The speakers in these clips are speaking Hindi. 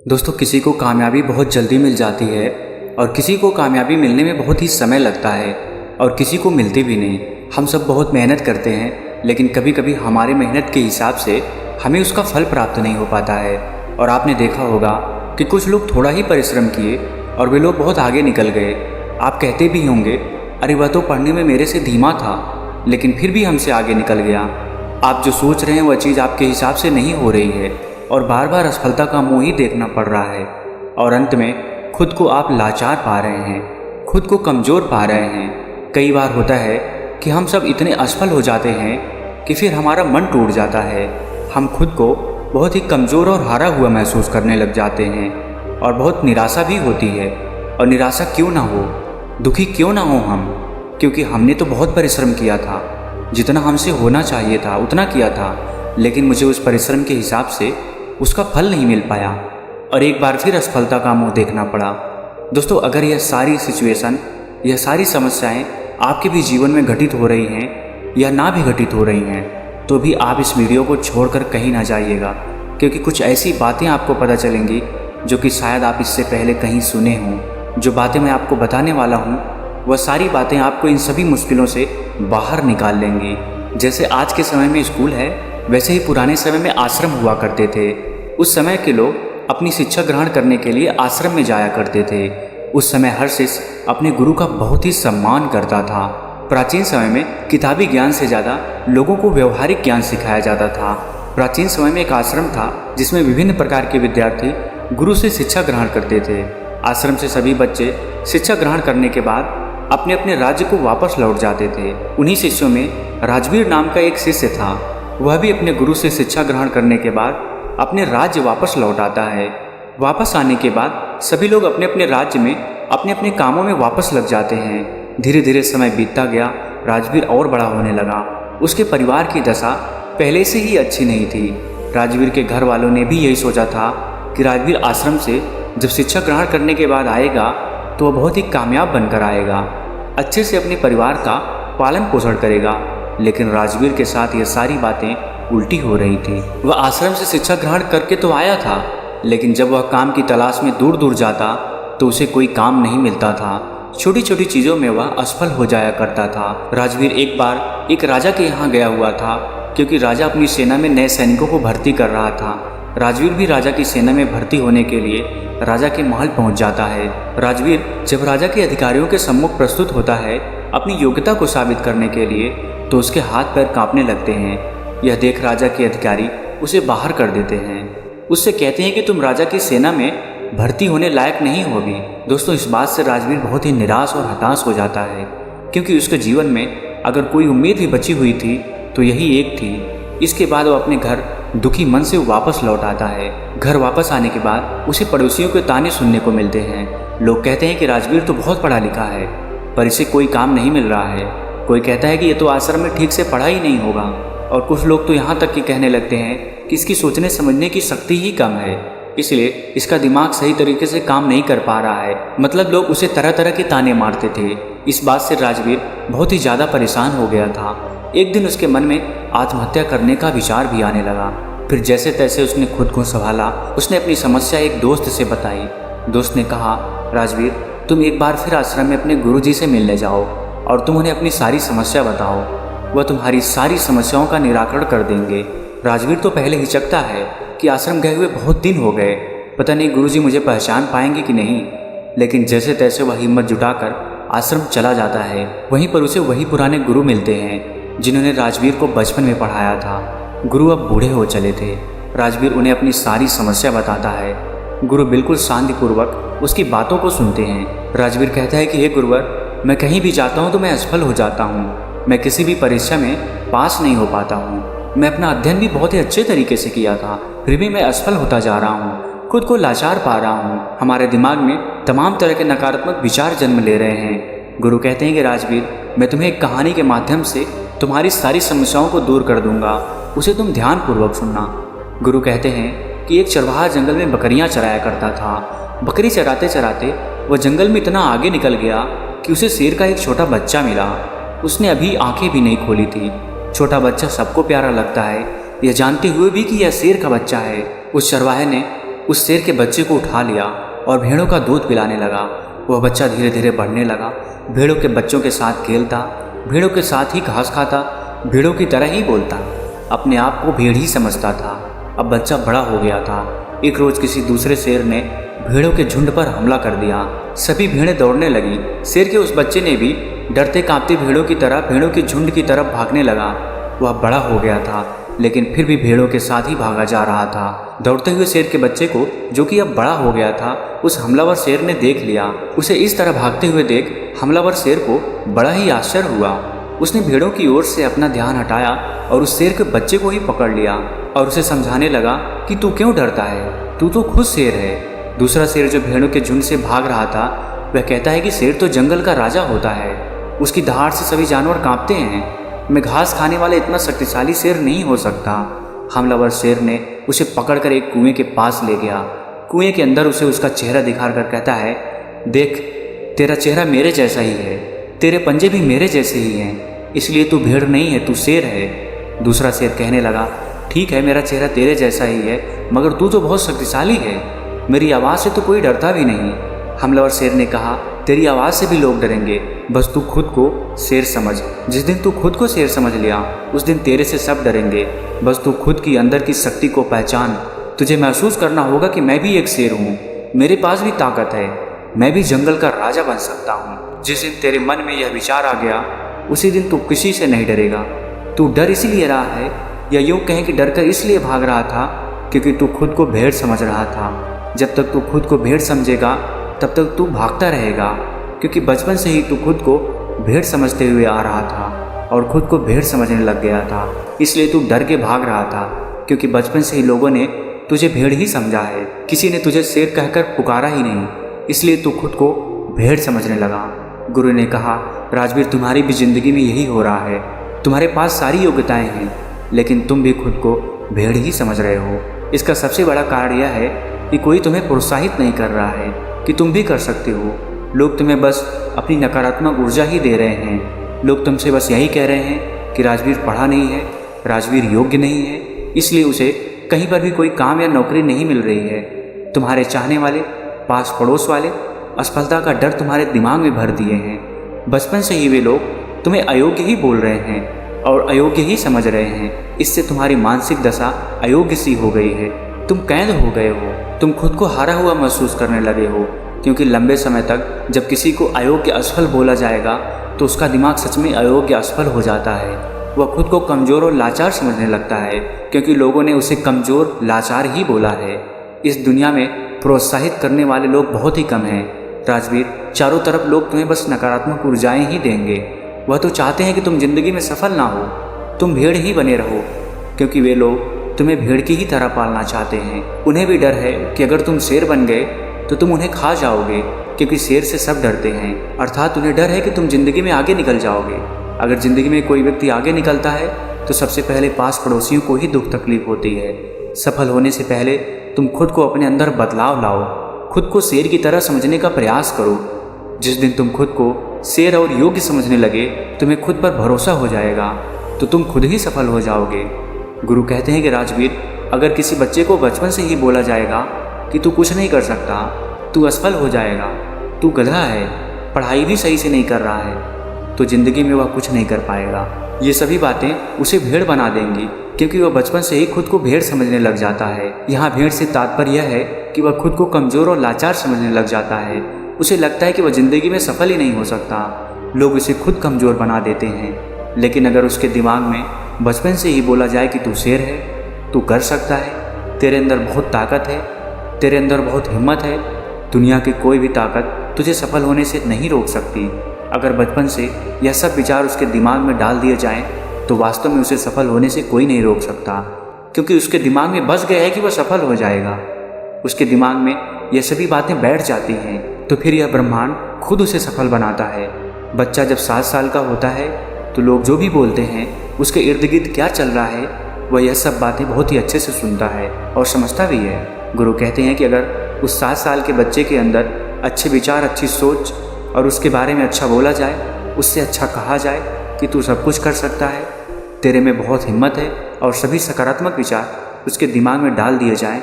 दोस्तों, किसी को कामयाबी बहुत जल्दी मिल जाती है और किसी को कामयाबी मिलने में बहुत ही समय लगता है और किसी को मिलती भी नहीं। हम सब बहुत मेहनत करते हैं, लेकिन कभी कभी हमारे मेहनत के हिसाब से हमें उसका फल प्राप्त नहीं हो पाता है। और आपने देखा होगा कि कुछ लोग थोड़ा ही परिश्रम किए और वे लोग बहुत आगे निकल गए। आप कहते भी होंगे, अरे वह तो पढ़ने में मेरे से धीमा था, लेकिन फिर भी हमसे आगे निकल गया। आप जो सोच रहे हैं वह चीज़ आपके हिसाब से नहीं हो रही है और बार बार असफलता का मुँह ही देखना पड़ रहा है और अंत में खुद को आप लाचार पा रहे हैं, खुद को कमज़ोर पा रहे हैं। कई बार होता है कि हम सब इतने असफल हो जाते हैं कि फिर हमारा मन टूट जाता है। हम खुद को बहुत ही कमज़ोर और हारा हुआ महसूस करने लग जाते हैं और बहुत निराशा भी होती है। और निराशा क्यों ना हो, दुखी क्यों ना हो हम, क्योंकि हमने तो बहुत परिश्रम किया था, जितना हमसे होना चाहिए था उतना किया था, लेकिन मुझे उस परिश्रम के हिसाब से उसका फल नहीं मिल पाया और एक बार फिर असफलता का मुंह देखना पड़ा। दोस्तों, अगर यह सारी सिचुएशन, यह सारी समस्याएं आपके भी जीवन में घटित हो रही हैं या ना भी घटित हो रही हैं, तो भी आप इस वीडियो को छोड़कर कहीं ना जाइएगा, क्योंकि कुछ ऐसी बातें आपको पता चलेंगी जो कि शायद आप इससे पहले कहीं सुने हों। जो बातें मैं आपको बताने वाला हूँ वह सारी बातें आपको इन सभी मुश्किलों से बाहर निकाल लेंगी। जैसे आज के समय में स्कूल है, वैसे ही पुराने समय में आश्रम हुआ करते थे। उस समय के लोग अपनी शिक्षा ग्रहण करने के लिए आश्रम में जाया करते थे। उस समय हर शिष्य अपने गुरु का बहुत ही सम्मान करता था। प्राचीन समय में किताबी ज्ञान से ज़्यादा लोगों को व्यवहारिक ज्ञान सिखाया जाता था। प्राचीन समय में एक आश्रम था जिसमें विभिन्न प्रकार के विद्यार्थी गुरु से शिक्षा ग्रहण करते थे। आश्रम से सभी बच्चे शिक्षा ग्रहण करने के बाद अपने अपने राज्य को वापस लौट जाते थे। उन्हीं शिष्यों में राजवीर नाम का एक शिष्य था। वह भी अपने गुरु से शिक्षा ग्रहण करने के बाद अपने राज्य वापस लौट आता है। वापस आने के बाद सभी लोग अपने अपने राज्य में अपने अपने कामों में वापस लग जाते हैं। धीरे धीरे समय बीतता गया, राजवीर और बड़ा होने लगा। उसके परिवार की दशा पहले से ही अच्छी नहीं थी। राजवीर के घर वालों ने भी यही सोचा था कि राजवीर आश्रम से जब शिक्षा ग्रहण करने के बाद आएगा तो वह बहुत ही कामयाब बनकर आएगा, अच्छे से अपने परिवार का पालन पोषण करेगा। लेकिन राजवीर के साथ ये सारी बातें उल्टी हो रही थी। वह आश्रम से शिक्षा ग्रहण करके तो आया था, लेकिन जब वह काम की तलाश में दूर दूर जाता तो उसे कोई काम नहीं मिलता था। छोटी छोटी चीज़ों में वह असफल हो जाया करता था। राजवीर एक बार एक राजा के यहाँ गया हुआ था, क्योंकि राजा अपनी सेना में नए सैनिकों को भर्ती कर रहा था। राजवीर भी राजा की सेना में भर्ती होने के लिए राजा के महल पहुंच जाता है। राजवीर जब राजा के अधिकारियों के सम्मुख प्रस्तुत होता है अपनी योग्यता को साबित करने के लिए, तो उसके हाथ पैर कांपने लगते हैं। यह देख राजा के अधिकारी उसे बाहर कर देते हैं। उससे कहते हैं कि तुम राजा की सेना में भर्ती होने लायक नहीं होगी। दोस्तों, इस बात से राजवीर बहुत ही निराश और हताश हो जाता है, क्योंकि उसके जीवन में अगर कोई उम्मीद भी बची हुई थी तो यही एक थी। इसके बाद वो अपने घर दुखी मन से वापस लौट आता है। घर वापस आने के बाद उसे पड़ोसियों के ताने सुनने को मिलते हैं। लोग कहते हैं कि राजवीर तो बहुत पढ़ा लिखा है, पर इसे कोई काम नहीं मिल रहा है। कोई कहता है कि ये तो आश्रम में ठीक से पढ़ा ही नहीं होगा, और कुछ लोग तो यहाँ तक कि कहने लगते हैं कि इसकी सोचने समझने की शक्ति ही कम है, इसलिए इसका दिमाग सही तरीके से काम नहीं कर पा रहा है। मतलब लोग उसे तरह तरह के ताने मारते थे। इस बात से राजवीर बहुत ही ज़्यादा परेशान हो गया था। एक दिन उसके मन में आत्महत्या करने का विचार भी आने लगा। फिर जैसे तैसे उसने खुद को संभाला। उसने अपनी समस्या एक दोस्त से बताई। दोस्त ने कहा, राजवीर, तुम एक बार फिर आश्रम में अपने गुरुजी से मिलने जाओ और तुम उन्हें अपनी सारी समस्या बताओ, वह तुम्हारी सारी समस्याओं का निराकरण कर देंगे। राजवीर तो पहले हिचकता है कि आश्रम गए हुए बहुत दिन हो गए, पता नहीं गुरुजी मुझे पहचान पाएंगे कि नहीं, लेकिन जैसे तैसे वह हिम्मत जुटाकर आश्रम चला जाता है। वहीं पर उसे वही पुराने गुरु मिलते हैं जिन्होंने राजवीर को बचपन में पढ़ाया था। गुरु अब बूढ़े हो चले थे। राजवीर उन्हें अपनी सारी समस्या बताता है। गुरु बिल्कुल शांतिपूर्वक उसकी बातों को सुनते हैं। राजवीर कहता है कि हे गुरुवर, मैं कहीं भी जाता हूँ तो मैं असफल हो जाता हूँ। मैं किसी भी परीक्षा में पास नहीं हो पाता हूँ। मैं अपना अध्ययन भी बहुत ही अच्छे तरीके से किया था, फिर भी मैं असफल होता जा रहा हूँ, खुद को लाचार पा रहा हूँ। हमारे दिमाग में तमाम तरह के नकारात्मक विचार जन्म ले रहे हैं। गुरु कहते हैं कि राजवीर, मैं तुम्हें एक कहानी के माध्यम से तुम्हारी सारी समस्याओं को दूर कर दूंगा, उसे तुम ध्यानपूर्वक सुनना। गुरु कहते हैं कि एक चरवाहा जंगल में बकरियां चराया करता था। बकरी चराते चराते वह जंगल में इतना आगे निकल गया कि उसे शेर का एक छोटा बच्चा मिला। उसने अभी आंखें भी नहीं खोली थी। छोटा बच्चा सबको प्यारा लगता है, यह जानते हुए भी कि यह शेर का बच्चा है। उस चरवाहे ने उस शेर के बच्चे को उठा लिया और भेड़ों का दूध पिलाने लगा। वह बच्चा धीरे धीरे बढ़ने लगा, भेड़ों के बच्चों के साथ खेलता, भेड़ों के साथ ही घास खाता, भेड़ों की तरह ही बोलता, अपने आप को भेड़ ही समझता था। अब बच्चा बड़ा हो गया था। एक रोज किसी दूसरे शेर ने भेड़ों के झुंड पर हमला कर दिया। सभी भेड़ें दौड़ने लगी। शेर के उस बच्चे ने भी डरते कांपते भेड़ों की तरह भेड़ों के झुंड की तरफ भागने लगा। वह बड़ा हो गया था, लेकिन फिर भी भेड़ों के साथ ही भागा जा रहा था। दौड़ते हुए शेर के बच्चे को, जो कि अब बड़ा हो गया था, उस हमलावर शेर ने देख लिया। उसे इस तरह भागते हुए देख हमलावर शेर को बड़ा ही आश्चर्य हुआ। उसने भेड़ों की ओर से अपना ध्यान हटाया और उस शेर के बच्चे को ही पकड़ लिया और उसे समझाने लगा कि तू क्यों डरता है, तू तो खुद शेर है। दूसरा शेर जो भेड़ों के झुंड से भाग रहा था, वह कहता है कि शेर तो जंगल का राजा होता है, उसकी दहाड़ से सभी जानवर कांपते हैं। मैं घास खाने वाला इतना शक्तिशाली शेर नहीं हो सकता। हमलावर शेर ने उसे पकड़कर एक कुएं के पास ले गया। कुएं के अंदर उसे उसका चेहरा दिखाकर कहता है, देख, तेरा चेहरा मेरे जैसा ही है, तेरे पंजे भी मेरे जैसे ही हैं, इसलिए तू भेड़ नहीं है, तू शेर है। दूसरा शेर कहने लगा, ठीक है, मेरा चेहरा तेरे जैसा ही है, मगर तू तो बहुत शक्तिशाली है, मेरी आवाज़ से तो कोई डरता भी नहीं। हमलावर शेर ने कहा, तेरी आवाज़ से भी लोग डरेंगे, बस तू खुद को शेर समझ। जिस दिन तू खुद को शेर समझ लिया, उस दिन तेरे से सब डरेंगे। बस तू खुद की अंदर की शक्ति को पहचान। तुझे महसूस करना होगा कि मैं भी एक शेर हूँ, मेरे पास भी ताकत है, मैं भी जंगल का राजा बन सकता हूँ। जिस दिन तेरे मन में यह विचार आ गया, उसी दिन तू किसी से नहीं डरेगा। तू डर इसीलिए रहा है, या यूँ कहें कि डरकर इसलिए भाग रहा था क्योंकि तू खुद को भेड़ समझ रहा था। जब तक तू खुद को भेड़ समझेगा, तब तक तू भागता रहेगा, क्योंकि बचपन से ही तू खुद को भेड़ समझते हुए आ रहा था और खुद को भेड़ समझने लग गया था। इसलिए तू डर के भाग रहा था, क्योंकि बचपन से ही लोगों ने तुझे भेड़ ही समझा है, किसी ने तुझे शेर कहकर पुकारा ही नहीं, इसलिए तू खुद को भेड़ समझने लगा। गुरु ने कहा, राजवीर, तुम्हारी भी जिंदगी में यही हो रहा है। तुम्हारे पास सारी योग्यताएं हैं, लेकिन तुम भी खुद को भेड़ ही समझ रहे हो। इसका सबसे बड़ा कारण यह है कि कोई तुम्हें प्रोत्साहित नहीं कर रहा है कि तुम भी कर सकते हो। लोग तुम्हें बस अपनी नकारात्मक ऊर्जा ही दे रहे हैं। लोग तुमसे बस यही कह रहे हैं कि राजवीर पढ़ा नहीं है, राजवीर योग्य नहीं है, इसलिए उसे कहीं पर भी कोई काम या नौकरी नहीं मिल रही है। तुम्हारे चाहने वाले, पास पड़ोस वाले असफलता का डर तुम्हारे दिमाग में भर दिए हैं। बचपन से ही वे लोग तुम्हें अयोग्य ही बोल रहे हैं और अयोग्य ही समझ रहे हैं। इससे तुम्हारी मानसिक दशा अयोग्य सी हो गई है। तुम कैद हो गए हो, तुम खुद को हारा हुआ महसूस करने लगे हो, क्योंकि लंबे समय तक जब किसी को अयोग्य असफल बोला जाएगा तो उसका दिमाग सच में अयोग्य असफल हो जाता है। वह खुद को कमज़ोर और लाचार समझने लगता है, क्योंकि लोगों ने उसे कमज़ोर लाचार ही बोला है। इस दुनिया में प्रोत्साहित करने वाले लोग बहुत ही कम हैं। राजवीर, चारों तरफ लोग तुम्हें बस नकारात्मक ऊर्जाएं ही देंगे। वह तो चाहते हैं कि तुम जिंदगी में सफल ना हो, तुम भेड़ ही बने रहो, क्योंकि वे लोग तुम्हें भेड़ की ही तरह पालना चाहते हैं। उन्हें भी डर है कि अगर तुम शेर बन गए तो तुम उन्हें खा जाओगे, क्योंकि शेर से सब डरते हैं। अर्थात उन्हें डर है कि तुम जिंदगी में आगे निकल जाओगे। अगर जिंदगी में कोई व्यक्ति आगे निकलता है तो सबसे पहले पास पड़ोसियों को ही दुख तकलीफ होती है। सफल होने से पहले तुम खुद को अपने अंदर बदलाव लाओ, खुद को शेर की तरह समझने का प्रयास करो। जिस दिन तुम खुद को शेर और योग्य समझने लगे, तुम्हें खुद पर भरोसा हो जाएगा, तो तुम खुद ही सफल हो जाओगे। गुरु कहते हैं कि राजवीर, अगर किसी बच्चे को बचपन से ही बोला जाएगा कि तू कुछ नहीं कर सकता, तू असफल हो जाएगा, तू गधा है, पढ़ाई भी सही से नहीं कर रहा है, तो ज़िंदगी में वह कुछ नहीं कर पाएगा। ये सभी बातें उसे भेड़ बना देंगी, क्योंकि वह बचपन से ही खुद को भेड़ समझने लग जाता है। यहाँ भेड़ से तात्पर्य यह है कि वह खुद को कमज़ोर और लाचार समझने लग जाता है। उसे लगता है कि वह ज़िंदगी में सफल ही नहीं हो सकता। लोग उसे खुद कमज़ोर बना देते हैं। लेकिन अगर उसके दिमाग में बचपन से ही बोला जाए कि तू शेर है, तू कर सकता है, तेरे अंदर बहुत ताकत है, तेरे अंदर बहुत हिम्मत है, दुनिया की कोई भी ताकत तुझे सफल होने से नहीं रोक सकती। अगर बचपन से यह सब विचार उसके दिमाग में डाल दिए जाएं, तो वास्तव में उसे सफल होने से कोई नहीं रोक सकता, क्योंकि उसके दिमाग में बस गया है कि वह सफल हो जाएगा। उसके दिमाग में यह सभी बातें बैठ जाती हैं, तो फिर यह ब्रह्मांड खुद उसे सफल बनाता है। बच्चा जब 7 साल का होता है तो लोग जो भी बोलते हैं, उसके इर्द गिर्द क्या चल रहा है, वह यह सब बातें बहुत ही अच्छे से सुनता है और समझता भी है। गुरु कहते हैं कि अगर उस 7 साल के बच्चे के अंदर अच्छे विचार, अच्छी सोच और उसके बारे में अच्छा बोला जाए, उससे अच्छा कहा जाए कि तू सब कुछ कर सकता है, तेरे में बहुत हिम्मत है, और सभी सकारात्मक विचार उसके दिमाग में डाल दिए जाएं,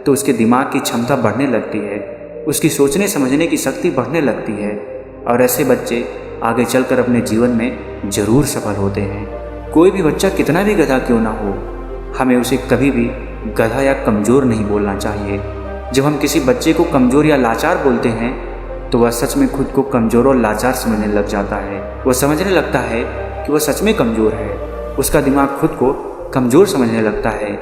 तो उसके दिमाग की क्षमता बढ़ने लगती है, उसकी सोचने समझने की शक्ति बढ़ने लगती है और ऐसे बच्चे आगे चलकर अपने जीवन में ज़रूर सफल होते हैं। कोई भी बच्चा कितना भी गधा क्यों ना हो, हमें उसे कभी भी गधा या कमज़ोर नहीं बोलना चाहिए। जब हम किसी बच्चे को कमज़ोर या लाचार बोलते हैं तो वह सच में खुद को कमज़ोर और लाचार समझने लग जाता है। वह समझने लगता है कि वह सच में कमज़ोर है। उसका दिमाग खुद को कमज़ोर समझने लगता है।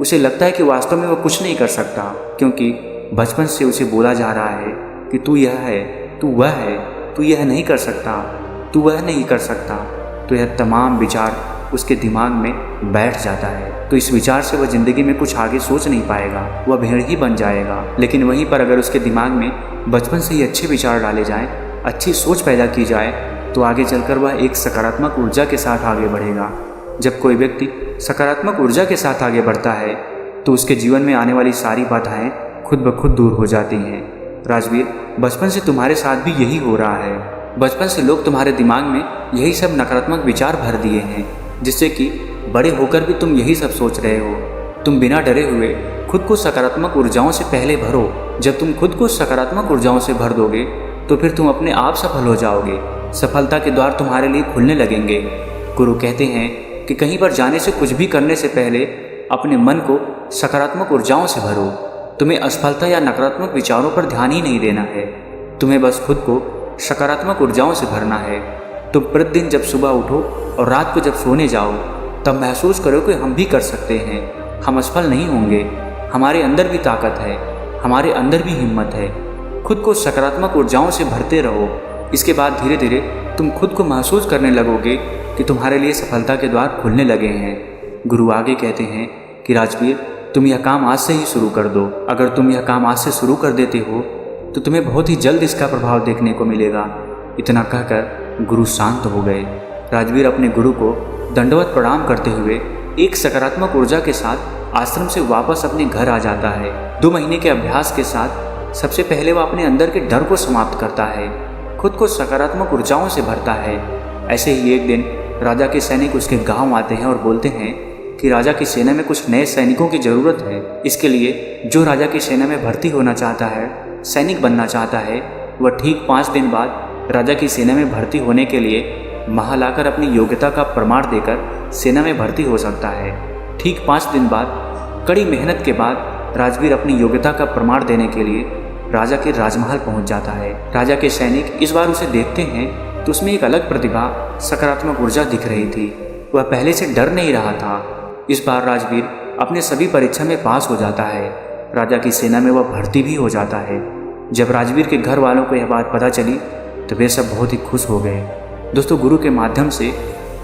उसे लगता है कि वास्तव में वह कुछ नहीं कर सकता, क्योंकि बचपन से उसे बोला जा रहा है कि तू यह है, तू वह है, तू यह नहीं कर सकता, तू वह नहीं कर सकता। तो यह तमाम विचार उसके दिमाग में बैठ जाता है। तो इस विचार से वह ज़िंदगी में कुछ आगे सोच नहीं पाएगा, वह भेड़ ही बन जाएगा। लेकिन वहीं पर अगर उसके दिमाग में बचपन से ही अच्छे विचार डाले जाएं, अच्छी सोच पैदा की जाए, तो आगे चलकर वह एक सकारात्मक ऊर्जा के साथ आगे बढ़ेगा। जब कोई व्यक्ति सकारात्मक ऊर्जा के साथ आगे बढ़ता है तो उसके जीवन में आने वाली सारी बाधाएं खुद ब खुद दूर हो जाती हैं। राजवीर, बचपन से तुम्हारे साथ भी यही हो रहा है। बचपन से लोग तुम्हारे दिमाग में यही सब नकारात्मक विचार भर दिए हैं, जिससे कि बड़े होकर भी तुम यही सब सोच रहे हो। तुम बिना डरे हुए खुद को सकारात्मक ऊर्जाओं से पहले भरो। जब तुम खुद को सकारात्मक ऊर्जाओं से भर दोगे तो फिर तुम अपने आप सफल हो जाओगे। सफलता के द्वार तुम्हारे लिए खुलने लगेंगे। गुरु कहते हैं कि कहीं पर जाने से, कुछ भी करने से पहले अपने मन को सकारात्मक ऊर्जाओं से भरो। तुम्हें असफलता या नकारात्मक विचारों पर ध्यान ही नहीं देना है, तुम्हें बस खुद को सकारात्मक ऊर्जाओं से भरना है। तुम प्रतिदिन जब सुबह उठो और रात को जब सोने जाओ, तब महसूस करो कि हम भी कर सकते हैं, हम असफल नहीं होंगे, हमारे अंदर भी ताकत है, हमारे अंदर भी हिम्मत है। खुद को सकारात्मक ऊर्जाओं से भरते रहो। इसके बाद धीरे धीरे तुम खुद को महसूस करने लगोगे कि तुम्हारे लिए सफलता के द्वार खुलने लगे हैं। गुरु आगे कहते हैं कि राजवीर, तुम यह काम आज से ही शुरू कर दो। अगर तुम यह काम आज से शुरू कर देते हो तो तुम्हें बहुत ही जल्द इसका प्रभाव देखने को मिलेगा। इतना कहकर गुरु शांत हो गए। राजवीर अपने गुरु को दंडवत प्रणाम करते हुए एक सकारात्मक ऊर्जा के साथ आश्रम से वापस अपने घर आ जाता है। 2 महीने के अभ्यास के साथ सबसे पहले वह अपने अंदर के डर को समाप्त करता है, खुद को सकारात्मक ऊर्जाओं से भरता है। ऐसे ही एक दिन राजा के सैनिक उसके गांव आते हैं और बोलते हैं कि राजा की सेना में कुछ नए सैनिकों की ज़रूरत है। इसके लिए जो राजा की सेना में भर्ती होना चाहता है, सैनिक बनना चाहता है, वह ठीक 5 दिन बाद राजा की सेना में भर्ती होने के लिए महालाकर अपनी योग्यता का प्रमाण देकर सेना में भर्ती हो सकता है। ठीक 5 दिन बाद कड़ी मेहनत के बाद राजवीर अपनी योग्यता का प्रमाण देने के लिए राजा के राजमहल पहुंच जाता है। राजा के सैनिक इस बार उसे देखते हैं तो उसमें एक अलग प्रतिभा, सकारात्मक ऊर्जा दिख रही थी। वह पहले से डर नहीं रहा था। इस बार राजवीर अपने सभी परीक्षा में पास हो जाता है। राजा की सेना में वह भर्ती भी हो जाता है। जब राजवीर के घर वालों को यह बात पता चली तो वे सब बहुत ही खुश हो गए। दोस्तों, गुरु के माध्यम से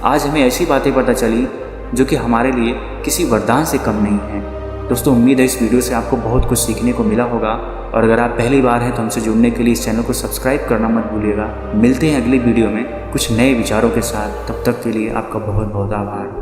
आज हमें ऐसी बातें पता चली जो कि हमारे लिए किसी वरदान से कम नहीं है। दोस्तों, उम्मीद है इस वीडियो से आपको बहुत कुछ सीखने को मिला होगा और अगर आप पहली बार हैं तो हमसे जुड़ने के लिए इस चैनल को सब्सक्राइब करना मत भूलिएगा। मिलते हैं अगली वीडियो में कुछ नए विचारों के साथ। तब तक के लिए आपका बहुत बहुत आभार।